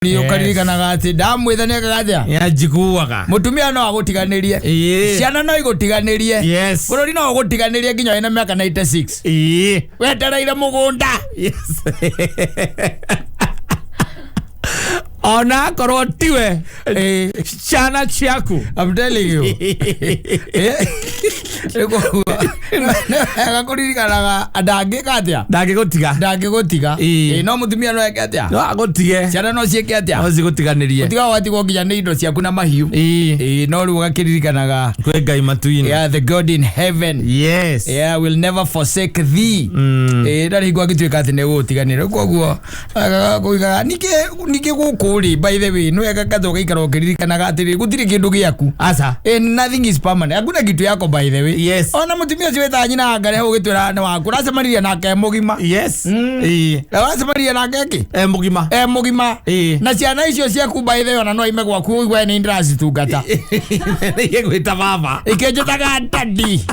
Niyo karirikanaga ati ndamwithania kagathia ya jiguaga mutumia no agutiganirie ciana no igutiganirie bururi no agutiganirie nginya ina miaka 96 wetereire mugunda ona korwo tiwe ciana ciaku I'm telling you agakuririkanaga ndangikatia ndangigutiga no mutumia no ekatia no agutige ciana no ciekatia no cigutiganirie utiga wati gokinya ni indo ciaku na mahiu no ru gakiririkanaga kwe Ngai matuini the God in heaven will never forsake thee ndari gwa gitwika ati ne gutiganira koguo kuiga nike gukuri by the way no yakakathoka ikaro kiririkanaga ati gutiri kindu giaku asa nothing is permanent hakuna kitu yako by the way ona mutumia ciweta nyina ngare ho gitwira na waku racemaniria nake mugima racemaniria nake ki mugima na ciana icio ciaku by the way ona no ime gwaku igwe ni ndraci tungata igwita baba ikenjetaga ndadi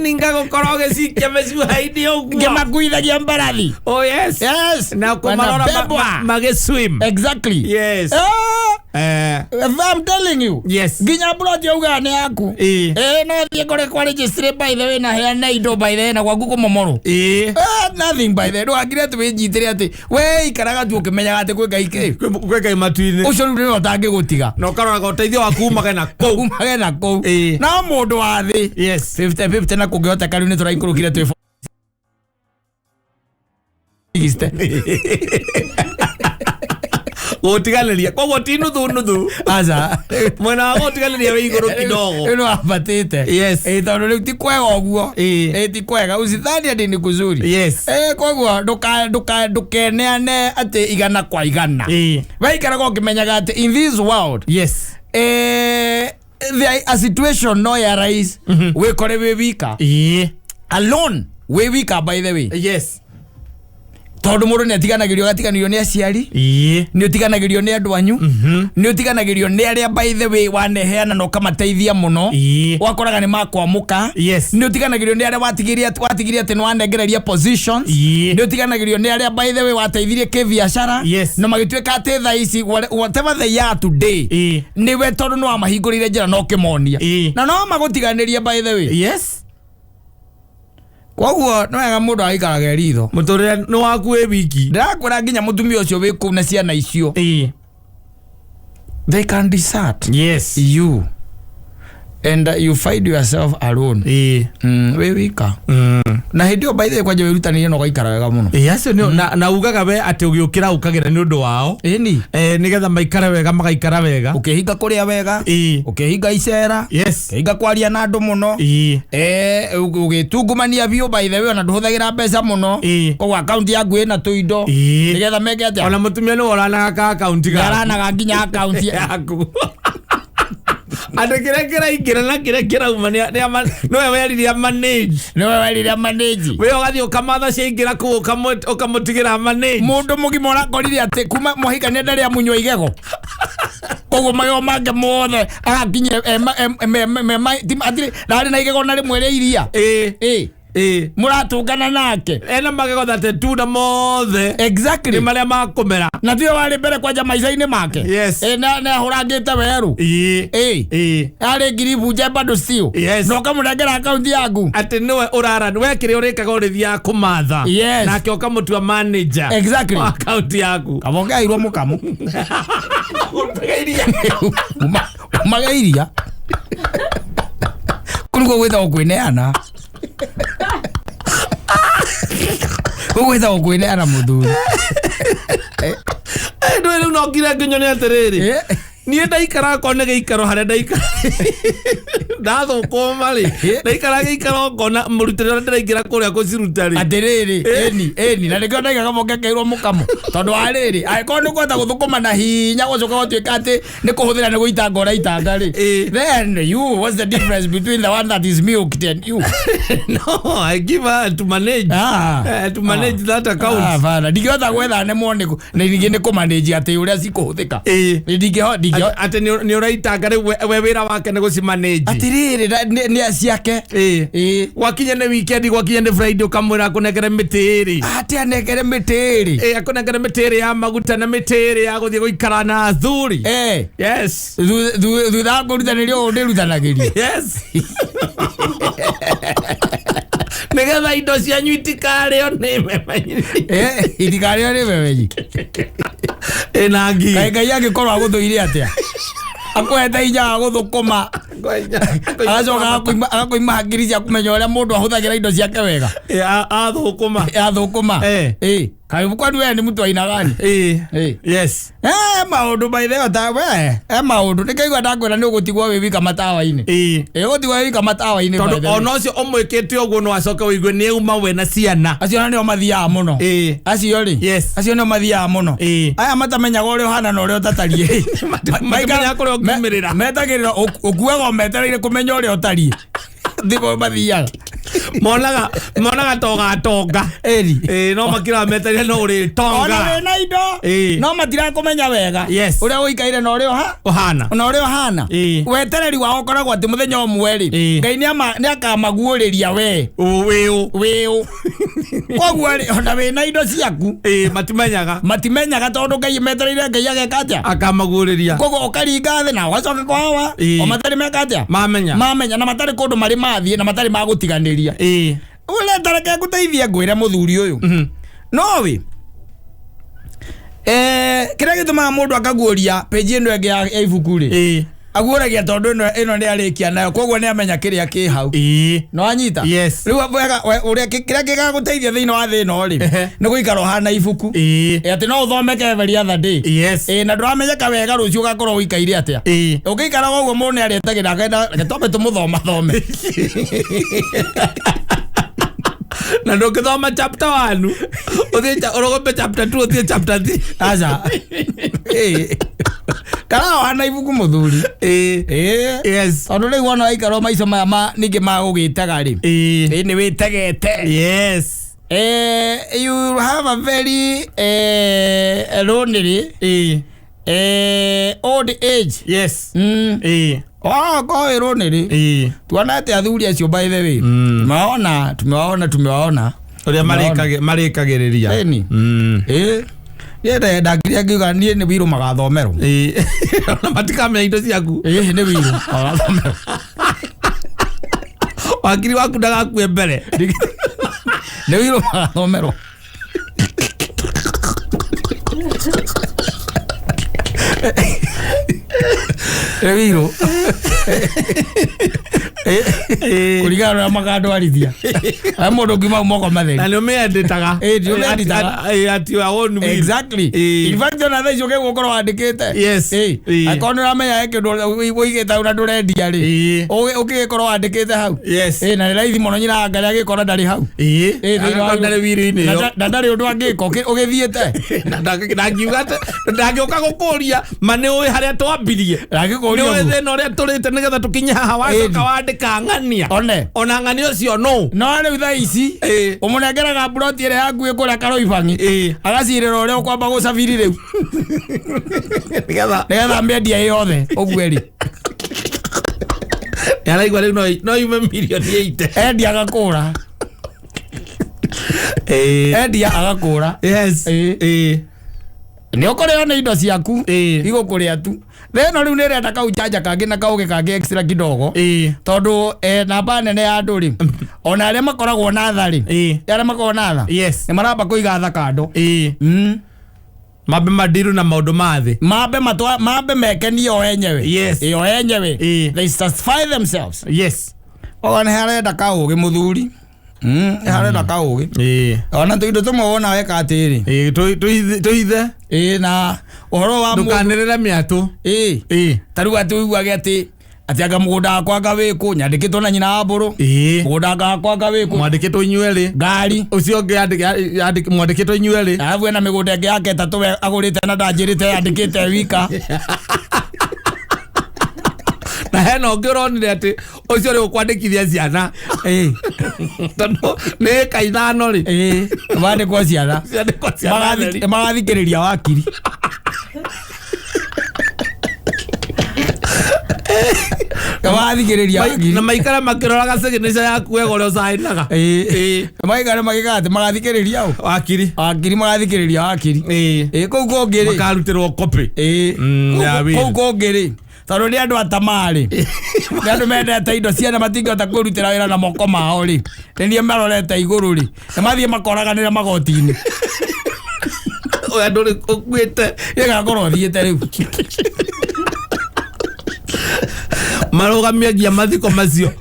ninga gukoro gicikia mecu haidi uguo ngemakuithagia mbarathi na kumarora mageswim exactly I'm telling you ginya broti uga ne yaku no thie kore kwa register by the way na heana indo by the way na gwaku kumomoru nothing by the way no agire tu winjitire ati we ikaraga tu ukimenya ati kwe Ngai matuini ucio ru utangi gutiga no karora uteithio waku magena kou na mundu wa thi 50-50 na kungihota kariu ni turainkurukire tu gotiganeria koguo ti nuthu aza mwena gotiganeria we iguru kidogo no abatite tondu riu ti kwega uguo ti kwega usithani ati ni kuzuri koguo ndukeneane ati igana kwa igana we ikaraga ukimenyaga ati in this world a situation no ya rise we kore we wika alone we wika by the way tondu mundu ni atiganagirio gatiganirio ni aciari ni utiganagirio ni andu anyu ni utiganagirio ni aria by the way waneheana no kamateithia muno wakoraga ni makwamuka ni utiganagirio ni aria watigiria ati no wanengereria positions ni utiganagirio ni aria by the way wateithirie ke biashara no magitweka ati tha ici whatever they are today ni we tondu no amahingurire njira no kimonia na no magutiganirie by the way koguo no wega mundu aikaraga ritho muturire no waku we wiki ndakwira nginya mutumia ucio wi ku na ciana icio they can desert you and you find yourself alone we wika na hindio by the way kwanje wirutanirie no gaikaraga muno na ugaga we ati ugiukira ukagira ni undu wao nigetha maikara wega magaikara wega ukihinga kuria wega ukihinga icera ukihinga kwaria na andu muno ugitungumania bio by the way ona nduhuthagira mbeca muno koguo account yaku ina tuindo nigetha meke atia ona mutumia no oranaga account garanaga nginya account yaku adekerekera ikira na kirekera umania no weriria manage we ogathi ukamatha ciingira ku ukamutigira manage mundu mugima urakorire ati kuma mohika ne ndari amunywa igego koguo mayo mange mothe agakinye atire ndari na igego na rimwe ria iria muratungana nake ena magego thate tuna mothe exactly maria makumera na thio wari mbere kwanja maicaini make na hurangite weru ari ngiribu nje bado sio no kamurengera account yaku ati niwe urara we kire urikaga urithia kumatha nake ukamutua manager exactly account yaku kabongairwo mukamu magairia kurugo gwetha okweneana gwetha okweneana muthuri ndwele unokira nginyone atiriri ni ndaikara kone geikaro hare ndaikara ndathuko mari ndaikara geikaro kona murutire ndiraingira kuria kucirutari atiriri eni na nikio ndaigaga mokekeirwo mukamo tondu ariri aiko ni kwenda guthukuma na hinya gucoka gutwika ati ni kuhuthira ni guita ngora itanga ri then you what's the difference between the one that is milked and you no I give her to manage to manage that account fana ndigiotha gwetha ne moniku na ningine ku manage ati uria cikuhuthika ndigihodi ati ni uraitanga we wira wake ni gucimanage ati atiriri ni asiake wakinya ni weekend wakinya ni Friday ukamwira kunengere mitiri ati anengere mitiri akunengere mitiri ya maguta na mitiri ya guthie guikara na athuri yes thutha ngurutanirio ndirutanagiria yes Ngetha indo cianyu itikarĩo nĩ memenyi itikarĩo nĩ memenyi nangi Ngai angĩkorwo agũthũire atĩa akwenda inya agũthũkũma agakoima hakiri cia kũmenya ũrĩa mũndũ ahũthagĩra indo ciake wega athũkũma kwani wewe ni mtu aina gani yes maundu maitheo tawe maundu nikaigua ndakwira ni ugutigwo wi wika matawa-ini gutigwo wika matawa-ini ona ucio umwikite uguo no acoke uigue ni uma we na ciana acio nio mathiaga muno acio ri acio nio mathiaga muno aya matamenyaga uria uhana na uria utatarie maikara kuria ungimirira metagirira ukuaga metereire kumenya uria utarie ndiko mathiaga monaga tonga no makira metereire no uri tonga ona na indo no matira kumenya wega uria uikaire na uria uhana na uria uhana wetereri wao ukoragwo ati muthenya umwe ri Ngai ni akamaguuriria we koguo ona we na indo ciaku matimenyaga tondu Ngai metereire Ngai agekatia akamaguuriria koguo ukaringa thi na wacoka kwawa o matari mekatia mamenya na matari kundu mari mathie na matari magutiganiria ule tareke guteithia ngwira muthuri uyu no we kira gituma mundu akaguuria page ino enge ya ibuku ri aguuragia tondu ino ni arikia nayo koguo ni amenya kiria ki hau no anyita riu uria kiria gigaguteithia thiini wa thi no ri ni guikara hana ibuku ati no uthomeke every other day na nduramenyeka wega rucio ugakorwo uikaire atia ukikara uguo mundu ni aretagira akaenda getobe tumuthoma thome na ndo kithoma chapter 1 uthie urogope chapter 2 uthie chapter 3 aza kana wana ibuku muthuri yes tondu riu wona aikaro maica maya ningi magugitaga ri ni witegete yes you have a very lonely old age yes ko lonely tuona ati athuri acio by the way tumewaona uria marikagiriria yenda ndakiria ngiuga nie ni wiru magathomerwo ona matikamenya indo ciaku ni wiru magathomerwo wakiri waku ndagakue mbere ni wiru magathomerwo wiru kurigana na magandwarithia mundu ngima moko matheri na ni umeendetaga ati awon wiru exactly in fact ona thaicio ke gukorwo wandikite akona ramenya ekindu uigita una ndurendia ri ukigikorwo wandikite hau na ni raithi muno nyina ngaria gikora ndari hau ndari wiru-ini na ndari undu angiko ugithiite ndangioka gukuria mane uwi haria twambirie ndangikuria ni thina uria turite nigetha tukinye haha wacoka wandika ng'ania ona ng'ania ucio no riu thaa ici umunengeraga mburoti ĩrĩa yaku ĩkũrĩa Karoibangi agacirĩra ũrĩa ũkwamba gũcabiri rĩu nĩgetha mĩendia yothe ũguo ri araigua rĩu no yume mirioni 8 endia agakũra nĩ ũkũrĩo nĩ indo ciaku igũkũrĩa tu theno riu nĩrenda kauchanja kangi na kauge kangi extra kidogo tondu namba nene ya andu ri ona aria makoragwo na tha ri aria makoragwo na tha ni maramba kuiga tha kando mabe madiru na maundu mathi mabe mekenie o enyewe o enyewe they satisfy themselves ona harenda kauge muthuri harenda kauge ona tuindo tumwe wona weka atiri tuithe na uhoro wa ndukanirira miatu taru atuiguage ati anga mugunda wakwa ngawiku nyandikitwo na nyina wa mburu mugunda wakwa ngawiku mwandikitwo inyueri ngari ucio mwandikitwo inyueri arabu ena migunda ingi yake tatu agurite na ndanjirite yandikite wika na heno ngironire ati ucio ri ukwandikithia ciana tondu ni kaithano ri bandikwo ciana magathikiriria wakiri Wathikiriria na maikara makiroraga signature yaku wega uri usainaga maikara magigate magathikiriria wakiri magathikiriria wakiri kou kongiri makarutirwo copy kou kongiri tondu ni andu atamari ni andu mendete indo ciana matingihota kwirutira wira na moko mao ri ni marorete iguru ri ni mathie makoraganira magoti-ini oya nduri ukuite igakorwo thiete riu marugamia ngia mathiko macio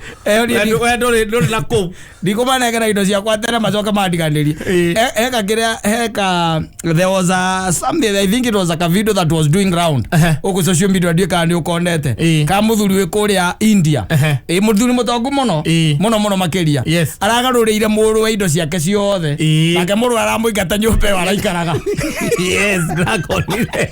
oya nduri na kou ndikumanengera indo ciakwa tene macoke mandiganirie heka there was something I think it was like a video that was doing round uku social media ndika ni ukonete ka muthuri we kuria India muthuri mutongu muno makiria aragaruriire muru wa indo ciake ciothe nake muru aramuingata nyumba yo araikaraga yes dragonire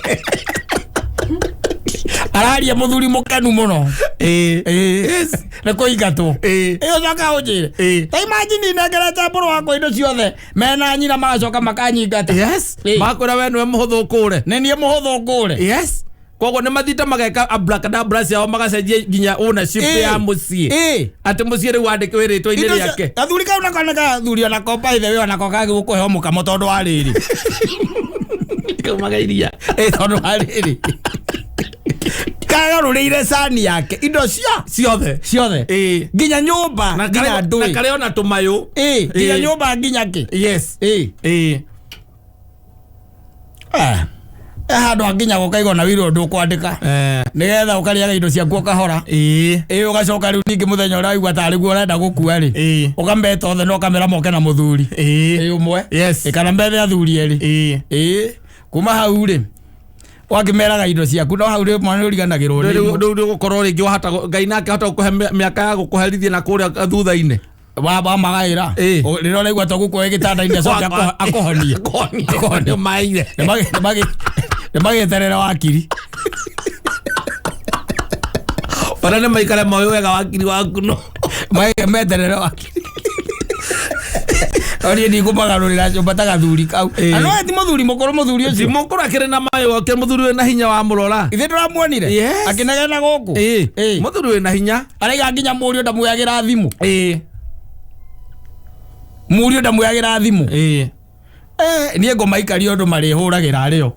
araria muthuri mukenu muno yes na kuingatwo iyo coka unjire ta imagine nengerete mburu wakwa indo ciothe mena nyina magacoka makanyingata yes makwira we niwe muhuthu ukure ni nie muhuthu ukure yes koguo ni mathita mageka abracadabra ciao magacenjia nginya ownership ya mucii ati mucii riu wandike wiritwa-ini riake gathuri kau nako nĩ gathuri onako by the way onako gagĩgũkũheo mũkamo tondũ wa rĩrĩ kaumaga iria tondũ wa rĩrĩ kagarũrĩire sani yake indo ciothe nginya nyũmba nginya ndũĩ na kareo na tũmayũ nginya nyũmba nginya kĩ yes handå anginya gå na wĩra ũndũ kwandĩka nĩgetha ũkarĩaga indo ciaku ũkahora ũgacoka rĩu ningĩ mũthenya ũrĩa waigua tarĩ guo ũrenda gũkua rĩ ũkameta othe na ũkamera moke na mũthuri ũmwe kana mbethe athuri erĩ kuma hau rĩ wakimeraga indo ciaku no hau rĩ mwana ũriganagĩrwo rĩu gũkorwo rĩngĩ wahata Ngai nake hata gũkũhe mĩaka ya gũkũherithia na kũrĩa thutha-inĩ wa magaira rĩrĩa ũraigua to gũkũhe gĩtanda-inĩ acoke akũhonie maire nĩ magĩeterera wakiri bara nĩ maikare moĩ wega wakiri waku no meterere wakiri orie ndikũmagarũrĩra nyũmba ta gathuri kau no ti mũthuri mũkũrũ mũthuri ũcio mũkũrũ akĩrĩ na mayũ akĩrĩ mũthuri wĩna hinya wa mũrora ithe ndũramuonire akĩnegena gũkũ mũthuri wĩna hinya araiga nginya mũriũ ndamwĩagĩra thimũ mũriũ ndamwĩagĩra thimũ niĩ ngũmaikaria ũndũ marĩhũragĩra arĩo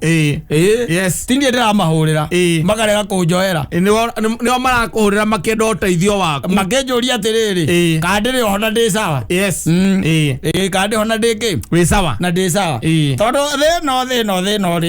yes tindie ndĩramahũrĩra makarega kũnjoera nĩo marakũhũrĩra makĩenda ũteithio waku makĩnjũria atĩrĩrĩ kana ndĩrĩ ho na ndĩ sawa yes kana ndĩ ho na ndĩ kĩ wĩ sawa na ndĩ sawa tondũ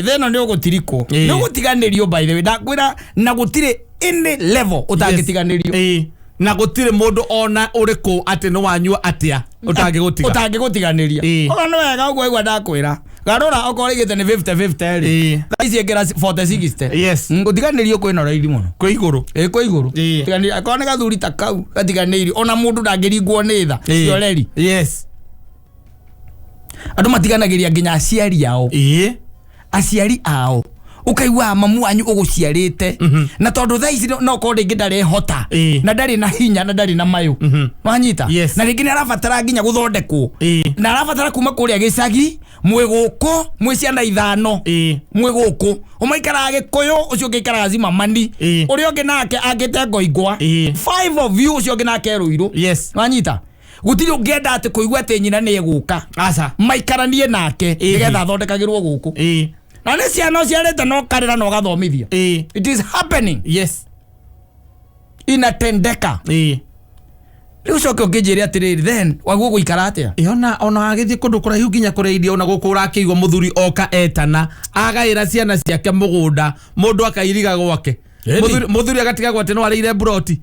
thĩno nĩ ũgũtirikwo nĩ ũgũtiganĩrio by the way ndakwĩra na gũtirĩ any level ũtangĩtiganĩrio na gũtirĩ mũndũ ona ũrĩkũ atĩ nĩ wanyua atĩa ũtangĩgũtiganĩria ona nĩ wega ũguo aigua ndakwĩra garũra okorwo rĩgĩte nĩ 50-50 rĩ thaici ĩngĩra 40-60 yes gũtiganĩrio kwĩna raithi mũno kwĩ igũrũ tiganĩrio akorwo nĩ gathuri ta kau gatiganĩirio ona mũndũ ndangĩringwo nĩ tha cioreri yes andũ matiganagĩria nginya aciari ao ukaigua mamu wanyu uguciarite na tondu thaa ici no ko ringi ndarehota na ndari na hinya na ndari na mayu wanyita na ringi ni arabatara nginya guthondekwo na arabatara kuma kuria gicagi mwiguko mwiciana ithano mwiguko umaikara gikuyu ucio ngikara zima mani uria ungi nake angite ngoigwa 5 of you ucio ungi nake ruiru wanyita gutiri ungienda ati kuigua ati nyina ni eguka aca maikaranie nake nigetha thondekagirwo guku na nĩ ciana ciarĩte no karĩra no gathomithia it is happening inatendeka rĩu coke ũkĩnjĩre atĩrĩrĩ then waguo gũikara atĩa ona agĩthiĩ kũndũ kũraihu nginya kũrĩa ona gũkũ ũrakĩigua mũthuri oka etana agaĩra ciana ciake mũgũnda mũndũ akairiga gwake mũthuri agatigagwo atĩ no arĩire buroti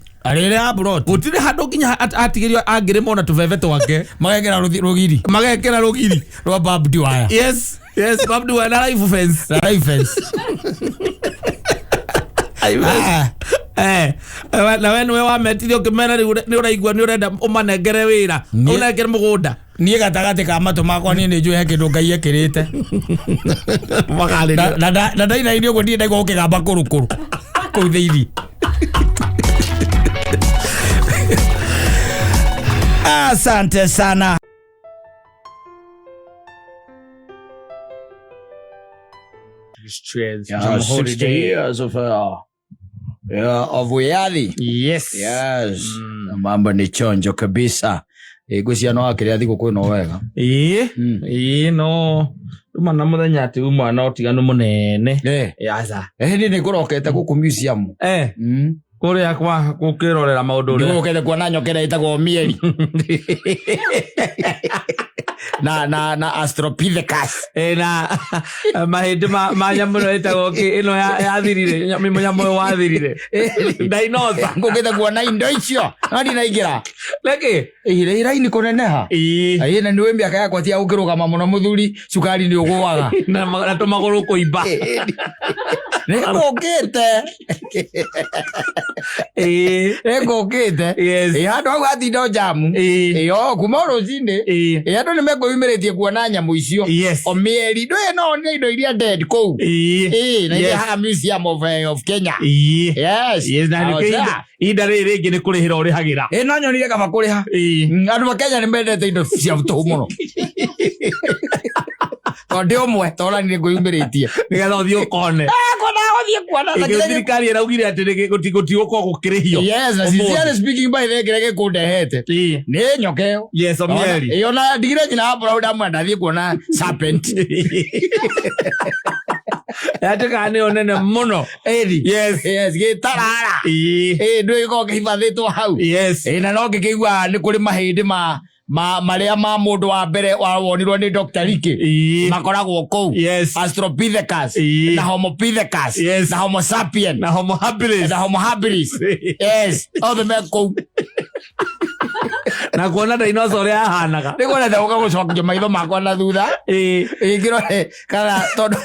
gũtirĩ handũ nginya atigĩrio angĩrĩma ona tũbebe twake magekĩra rũgiri rwa barbed wire yes barbed wire na life fence na we nĩwe wametithio ũkĩmena rĩu nĩ ũraigua nĩ ũrenda ũmanengere wĩra ũnengere mũgũnda niĩ gatagatĩ ka matũ makwa niĩ nĩ njũĩ he kĩndũ Ngai ekĩrĩte na ndainaini ũguo ndiĩ ndaigua gũkĩgamba kũrũkũrũ kũu thĩinĩ asante sana Cheers. 60 years of of wiathi. Yes. Mambo ni chonjo kabisa. Guciano wake ria thiku kwino wega. No. Uma na muthenya ati umwana otiganu munene. Aca. Ni ngurokete guku museum. Kuria kwa gukirorera maundu ria. Ngurokete kuona nyokera itagwo mieri. na Astropithecus. Na mahindi ma nyamuno itagwo ino yathirire munyamu wathirire. Dinosaur. Ngukete kuona indo icio. Nadi naigira. Leke. Iraini kuneneha. Na niwe miaka yakwa tia ukirugama muno muthuri cukari ni ugwaga. Na tumaguru kuimba. Ngukete. Ngukete. Andu au athindo jamu. Kuma rucinde. Andu nimekuimeretie kuona nyamu icio. O mieri ndwe no ni indo iria dead kou. Na ya Museum of Kenya. Yes. Na ida ringi ni kurihira urihagira. No nyonire kaba kuriha. Andu wa Kenya ni mendete indo cia butu muno. Ndi umwe tora ni nguimeretie. Nigetha uthie ukone. Thirikari iraugire ati gutigoka gukirihio. Yes, na sincerely speaking by the gerege kundehete. Ni nyokeo. Yes, omieri. Iyo na digire nyina abura udamu ndathie kuona serpent. Yataka ni onene muno. Yes, gitarara. Ndwe ko kibathitwo hau. Na no ngikigwa ni kuri mahindi maria ma mundu wa mbere wonirwo ni Dr. Rike makoragwo kou. Astropithecus na Homopithecus na Homo sapien na Homo habilis. Othe me kou. Na kuona dinosaur ya hanaga ni kuona ndauka gucokia maitho makwa na thutha. Ngirore kana tondu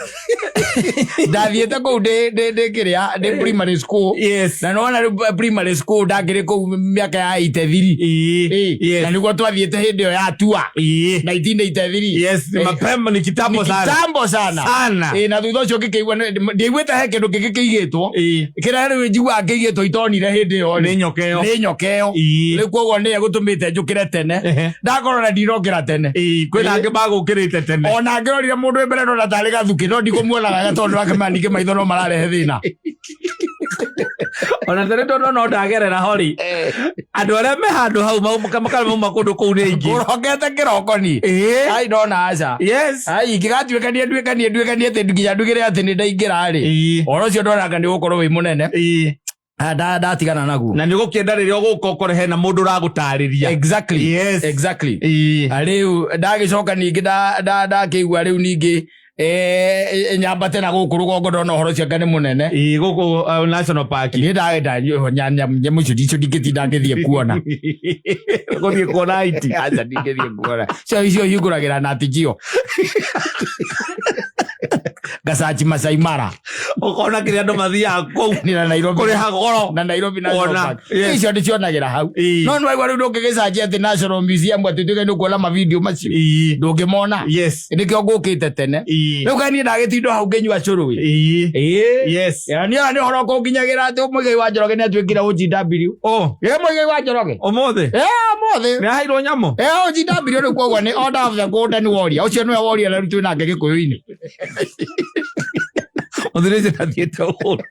ndathiete kou ndi kiria ndi primary school. Na nona primary school ndangire kou miaka ya 83. Na niguo twathiete hindi yo ya tua 1983. Mapema ni kitambo sana. Na thutha ucio ngikigwa ndigwite he kindu gikigitwo kira riu njigua ngigitwo itonire hindi yo ni nyokeo. Riu koguo ni gutumite njukire tene ndakorora ndirokira tene. Kwina angi bagukirite tene. Ona ngirorire mundu mbere no natari gathuki no ndikumuonaga gatondu wake manike maitho no mararehe thina. Ona tere tono no ndagerera hori. Andu aria me handu hau mauma kundu kou ni ingi. Urokete kiroko ni. Ai ndona aca. Ai ngigatuikania ndwikanie ati nginya ndugire ati ni ndaingira ri. Oro cio ndona ni gukorwo wi munene. Ndatigana naguo. Na nigukienda riria uguka ukorehe na mundu uragutariria. Exactly. Riu ndagicoka ningi ndakigua riu ningi nyambate na guku rugongo ndona horo cia ngane munene. Guku National Park. Ni ndagenda nyamu icio ndicio ndingithie ngithie kuona. Guthie kuona iti. Aca ndingithie kuona. Icio hinguragira na tijio. Gasachi Masai Mara. Ukona kiria andu mathiaga kou ni na Nairobi. Kuri hagoro na Nairobi National Park. Icio ndicionagira hau. No nwaigua riu ndungigicaji ati National Museum ati tuge ni kuona ma video macio. Ndungimona. Nikio ngukite tene. Riu kani ndagitindo hau nginyua curu. Yani ni horo ko nginyagira ati Muigai wa Njoroge ni atwikira GW. Muigai wa Njoroge. Omothe. Omothe. Ni hairwo nyamo. GW ni koguo ni order of the golden warrior. Ucio niwe warrior na rutu nake gikuyu-ini. Ondire tathiete uhuru.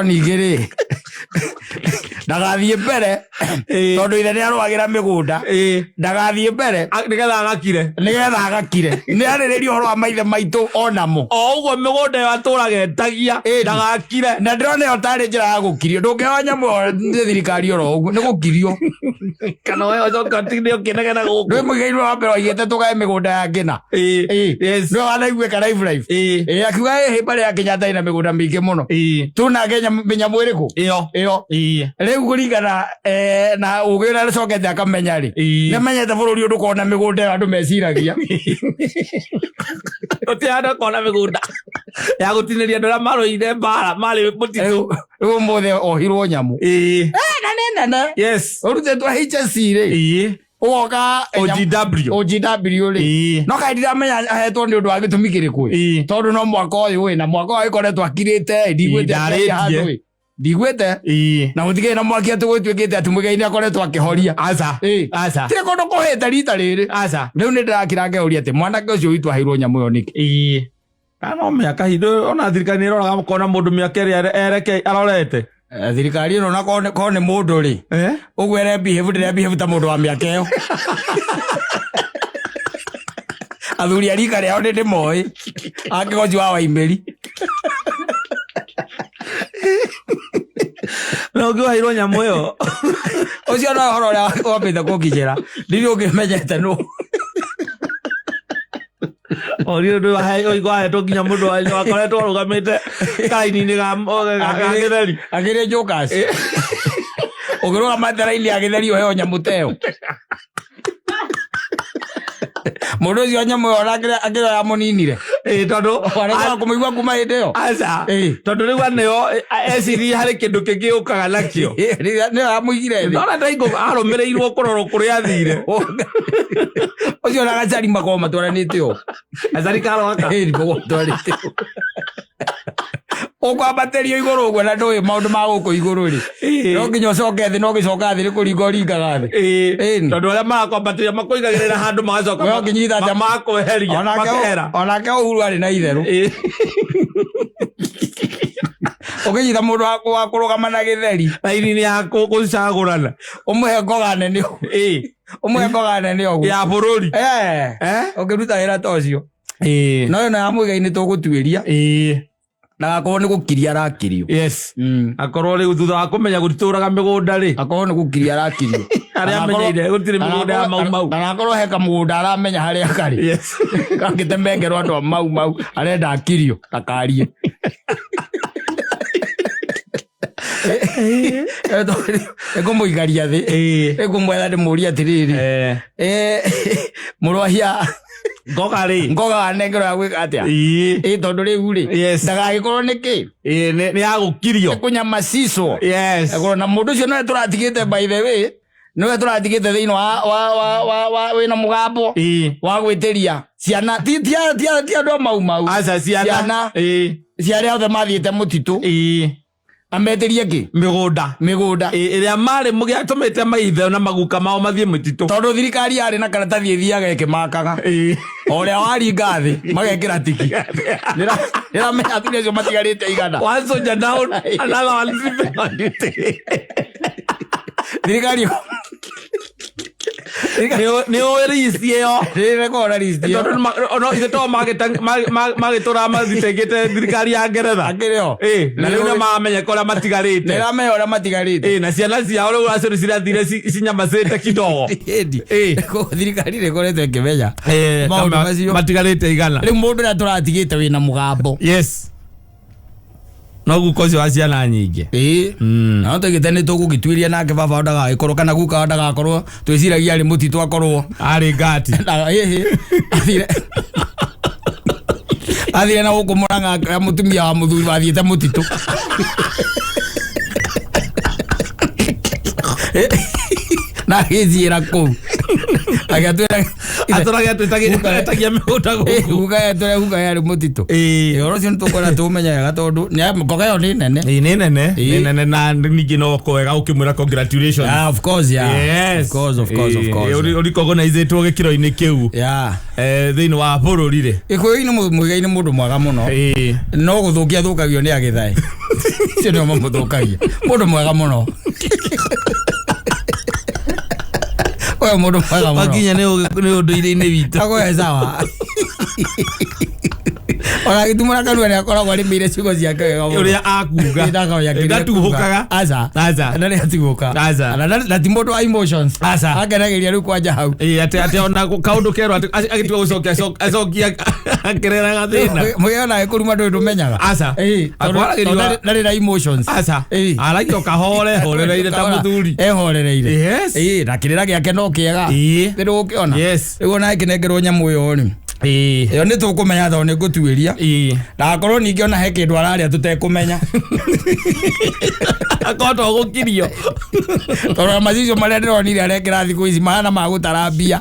Nigiri ndagathie mbere tondu ithe ni arwagira migunda ndagathie mbere nigetha agakire ni ariririo horo wa maithe maitu onamo uguo migunda yaturaga etagia ndagakire na ndirona yo tari njira ya gukirio ndungewa nyamu ndi thirikari oro uguo ni gukirio kana we ocoka tindio kinegena guku ndwi mugeirwo wa mbere oigite tugae migunda ya ngina no anaigweka live akiuga mbere ya Kenyatta ina migunda mingi muno tuna Kenya minyamu iriku iyo riu kuringana na ugira ricokete akamenya ri ni menyete bururi undu kona migunda andu meciragia utianda kona migunda ya gutiniria andu aria maroire mbara mari mutitu riu muthe ohirwo nyamu na nene urutetwo HSC ri ugoka OGW ri no kaidira menya ahetwo ni undu wa gitumi kiriku tondu no mwaka uyu we na mwaka uyu ikoretwo akirite ndigwete na gutige na mwaki ati gwitwikite ati Muigai ni akoretwo akihoria aca tire kondo kuhete rita riri riu ni ndirakira ngeuria ati mwanake ucio witu ahirwo nyamu yo niki kana miaka hindo ona thirikari ni iroraga kona mundu miaka eri ereke arorete thirikari no na kone mundu ri ugwere behave ta mundu wa miaka iyo athuri arika ria ndi moi akigoji wa Waimeri no gwairwo nyamu yo ucio no horo ria wambite kukijira ndiri ukimenyete no Orio ndo hai gwa to kinya mundu akoretwo rugamite kaini-ini ga githeri agire jokas ugiruga mathara-ini ya githeri uheo nyamu teo mundu ucio nyamu akira ya muninire tondu arega kumigwa kuma hindi yo aca tondu riu aneo eciri hari kindu kingi ukaga nakio ni amuigire thi nona ndaigo arumireirwo kurorwo kuria athire ucio na gacari makorwo matwaranite o acari karoka matwaranite ukwambaterio iguru gwe na ndui maundu ma guku iguru ri no nginya ucoke thi no gicoka thi kuringa ringaga thi tondu aria marakwambateria makuigagirira handu magacoka no nginyita ta makweheria makera onake Uhuru ari na itheru ukinyita mundu wa kurugama na githeri raini ya gucagurana umuhe ngoga nene umuhe ngoga nene ogu ya bururi ukiruta wira ta ucio no yo na Muigai ni tugutuiria na akorwo ni gukiria arakirio yes akorwo riu thutha wa kumenya gutituraga migunda ri akorwo ni gukiria arakirio aria amenyeire gutiri migunda ya mau na akorwo heka mugunda aramenya haria kari yes kangitemengerwo andu mau arenda akirio akarie egumuigaria thi egumwetha ndimũria atiriri mũrwahia ngoga nengero ya gwika atia tondu riu ri ndagagikorwo niki ni agukirio kunyamacicwo yes na mundu ucio no turatigite by the way no turatigite thiini wa wina mugambo wa gwitiria ciana ti andu mau aca ciana ciaria othe mathiite mutitu ameterie ki migunda iria mari mugiatumite maithe na maguka mao mathie mutitu tondu thirikari yari na karatathi ithiaga ikimakaga oria waringa thi magekira tiki nira menya thire cio matigarite igana one soldier down another one thirikari ni oirisi yo rekora listi yo no ite to magitura mathitengite thirikari ya Ngeretha akireo na riu na mamenya kola matigarite nira me ora matigarite na ciana ciao riu acio cirathire cinyamacite kidogo ko thirikari rekoretwo ikimenya matigarite igana riu mundu ria turatigite wina mugambo yes no gukozi wa ciana nyingi no tegite ni tugugituiria nake baba ndaga ikorwo kana guka ndaga korwo twiciragia ari mutitu akorwo ari ngati athire na gukumuranga mutumia wa muthuri wathiite mutitu na githira ku agatwira atorage twitagia migunda guka yari mutitu oro cio tukora tumenyaga tondu ngoga yo ni nene na ningi no kwega ukimwira congratulations of course yes of course uri recognize-two gikiro-ini kiu thiini wa bururi ri ikuyu-ini Muigai ni mundu mwega muno no guthukia thukagio ni Githae cio nio mamuthukagia mundu mwega muno oyo mundu mwega muno wakinya ni undu-ini witu akoya sawa ora gitumura kanua ni akoragwo arimire ciugo ciake wega muno uria akuga ngatuhukaga aca na ni atihuka na ti mundu wa emotions akenagiria riu kwanja hau ati ona kaundu kerwo agitiga gucokia acokia akireraga thina Muigai na kuruma ndu tumenyaga aca ndari na emotions aca aragio kahore horereire ta muthuri ehorereire yes na kirira giake no kiega ndu ukiona yes riu ona ikinengerwo nyamu iyo ni iyo ni tukumenya tho ni ngutuiria na akorwo ningi ona he kindu araria tutekumenya akoto gukirio tondu macicio maria ndironire arekira thiku ici mahana ma gutarambia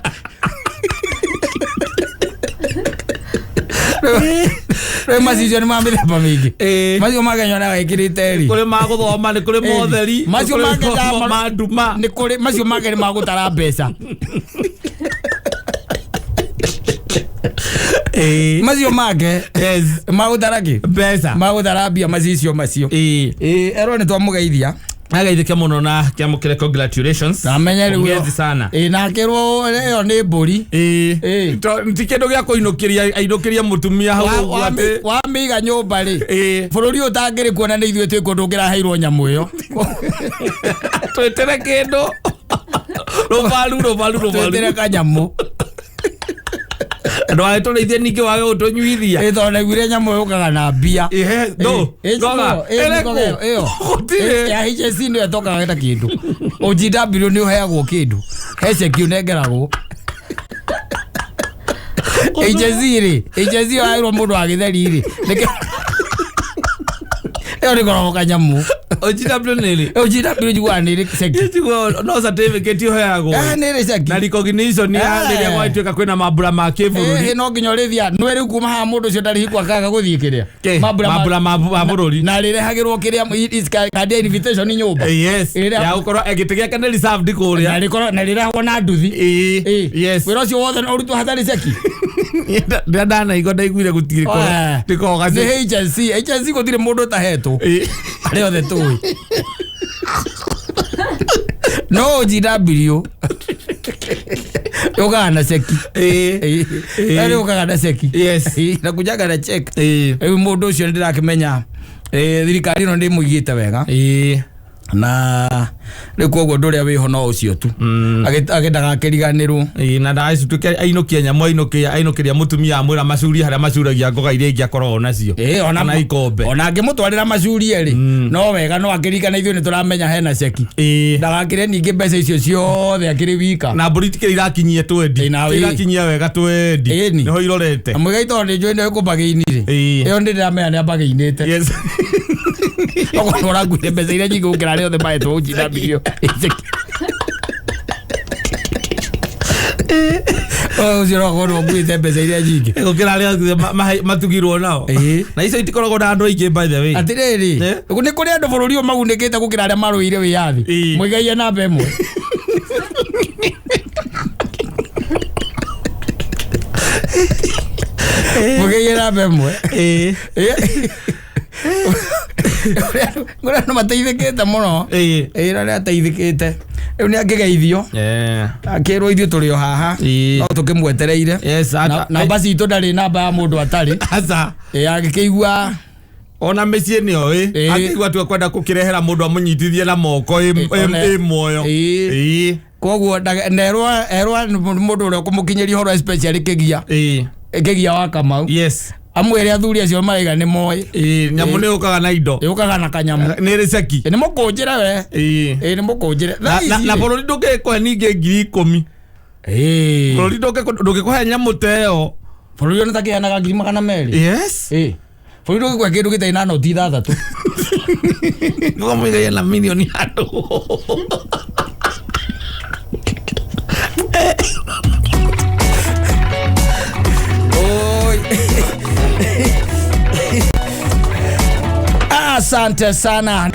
Rwe macicio ni mamithemba mingi macio magenyo na gikirite ri kuri maguthoma ni kuri motheri macio magenda manduma ni kuri macio magere magutara mbeca Macio make. Yes. Magutharaki. Pesa. Magutharabia macio macio. Ero ni twamugeithia. Agaithike muno na kiamukire congratulations. Amenya riu. Ngezi sana. Na kirwo yo ni mburi. Ntikindu gya kuinukiria ainukiria mutumia hau gwate. Wa miga nyumba ri. Bururi utangiri kuona ni ithuĩ twiko ndungira hairwo nyamu iyo. Twetere kindu. Robalu. Twetere kanyamu. Ndo aito leithia ningi wage utonyuithia. Ithone gwire nyamu yukaga na mbia. No. Goga. Iyo. Ya HC ndio etoka geta kindu. OGW ni uheagwo kindu. Hece kiunengeragwo. HC airo mundu agitheri ri. Yo nikoro kanyamu. OGW nili. OGW jigwa nili seki. Jigwa no certificate uheagwo. Nili seki. Na recognition ya riria gwatuika kwina mabura ma kiburi. No nginyorithia nwere kuma ha mundu cio ndari hikwa kaga guthie kiria. Mabura ma bururi. Na rirehagirwo kiria card invitation nyumba. Yes. Ya ukorwo egitigia kana reserved kuria. Na rirehagwo na nduthi. Yes. Wira cio wothe urutwo hathari seki. Ndana igo ndaiguire gutire ko. Ndiko gaze. HC gutire mundu tahetwo. Ari othe tui. No GW. Yoga na seki. Ari yoga na seki. Yes. Na kujaga na check. Mundu ucio ndirakimenya. Thirikari no ndimugite wega. Na rikuo nduria wiho no ucio tu agendaga kiriganirwo na ndaicu tuke ainukia nyamu ainukiria mutumia amwira macuri haria macuragia ngoga iria ingi akorwo nacio ona ikombe ona ngimutwarira macuri eri no wega no akirikana ithuĩ nituramenya hena ceki ndagakire ningi mbeca icio ciothe akiri wika na mburi tikiri irakinyie twendi irakinyia wega twendi niho irorete Muigai tondu njui ndio kumbagĩinire iyo ndiramenya ni ambagĩinite yes okora ngure mbeca iria nyingi gukira ri othe maetwo GW zero gono ngwite mbeca iria nyingi gukira ri matugirwo nao na icio itikoragwo na andu aingi by the way atiriri ni kuri andu bururi magunikite gukira aria maruire wiyathi Muigai na mbemwe Muigai na mbemwe ngora no mateithikite muno ira ria teithikite riu ni angigeithio akirwo ithio turi o haha no tukimwetereire na basi itu ndari namba ya mundu atari aca agikigua ona mecie ni oi akigua tu kwenda kukirehera mundu amunyitithie na moko moyo koguo erwa mundu uri kumukinyeria horo especially kigia wa Kamau yes amwere athuri acio maiga ni moy nyamu ni ukaga na indo yukaga na kanyamu ni receki ni mukunjira we ni mukunjira na bururi ndukikwa ninge 10,000 bururi ndukikuhe nyamu teo bururi ona takianaga 200,000 yes bururi ndukikwa kindu gitai na noti 6 ngo Muigai na milioni andu asante sana.